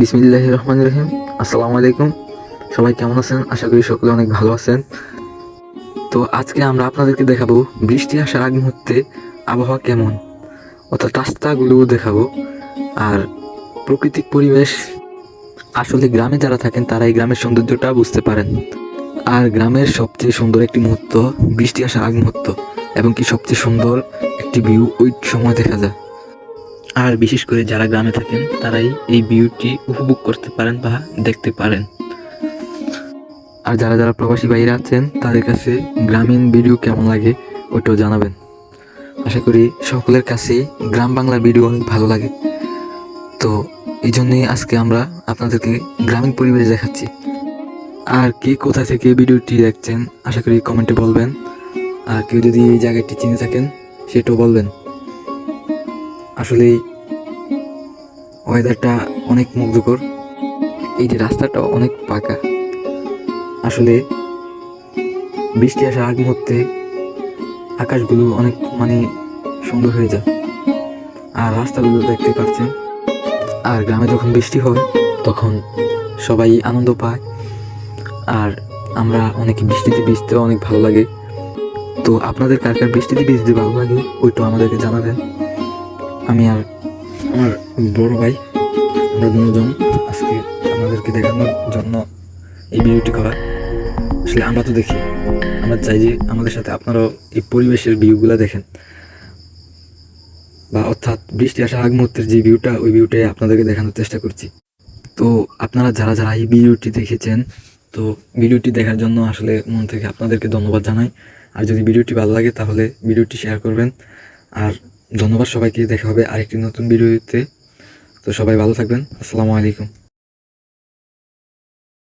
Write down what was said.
বিসমিল্লাহির রহমানির রহিম। আসসালামু আলাইকুম। সবাই কেমন আছেন? আশা করি সকলে অনেক ভালো আছেন। তো আজকে আমরা আপনাদেরকে দেখাবো বৃষ্টি আসার আগ মুহূর্তে আবহাওয়া কেমন, অর্থাৎ রাস্তাগুলো দেখাবো। আর প্রাকৃতিক পরিবেশ, আসলে গ্রামে যারা থাকেন তারা এই গ্রামের সৌন্দর্যটা বুঝতে পারেন। আর গ্রামের সবচেয়ে সুন্দর একটি মুহূর্ত বৃষ্টি আসার আগ মুহূর্ত, এবং কি সবচেয়ে সুন্দর একটি ভিউ ওই সময় দেখা যায়। আর বিশেষ করে যারা গ্রামে থাকেন তারাই এই ভিউটি উপভোগ করতে পারেন বা দেখতে পারেন। আর যারা যারা প্রবাসী বাইরে আছেন তাদের কাছে গ্রামীণ ভিডিও কেমন লাগে ওইটাও জানাবেন। আশা করি সকলের কাছেই গ্রাম বাংলার ভিডিও অনেক ভালো লাগে। তো এই জন্যই আজকে আমরা আপনাদেরকে গ্রামীণ পরিবেশ দেখাচ্ছি। আর কে কোথা থেকে ভিডিওটি দেখছেন আশা করি কমেন্টে বলবেন। আর কেউ যদি এই জায়গাটি চিনে থাকেন সেটাও বলবেন। আসলে ওয়েদারটা অনেক মুগ্ধকর, এই যে রাস্তাটা অনেক পাকা। আসলে বৃষ্টি আসার আগ মুহূর্তে আকাশগুলো অনেক সুন্দর হয়ে যায়, আর রাস্তাগুলো দেখতে পাচ্ছেন। আর গ্রামে যখন বৃষ্টি হয় তখন সবাই আনন্দ পায়, আর আমরা অনেকে বৃষ্টিতে ভিজতে অনেক ভালো লাগে। তো আপনাদের কার কার বৃষ্টিতে ভিজতে ভালো লাগে ওইটা আমাদেরকে জানাবেন। আমি আর আমার বড় ভাই, আমরা দুজন আজকে আপনাদেরকে দেখানোর জন্য এই ভিডিওটি করা। আসলে আমরা তো দেখি, আমরা চাই যে আমাদের সাথে আপনারাও এই পরিবেশের ভিউগুলো দেখেন, বা অর্থাৎ বৃষ্টি আসার আগ মুহূর্তের যে ভিউটা ওই ভিউটাই আপনাদেরকে দেখানোর চেষ্টা করছি। তো আপনারা যারা যারা এই ভিডিওটি দেখেছেন, তো ভিডিওটি দেখার জন্য আসলে মন থেকে আপনাদেরকে ধন্যবাদ জানাই। আর যদি ভিডিওটি ভালো লাগে তাহলে ভিডিওটি শেয়ার করবেন। আর ধন্যবাদ সবাইকে, দেখা হবে আরেকটি নতুন ভিডিওতে। তো সবাই ভালো থাকবেন। আসসালামু আলাইকুম।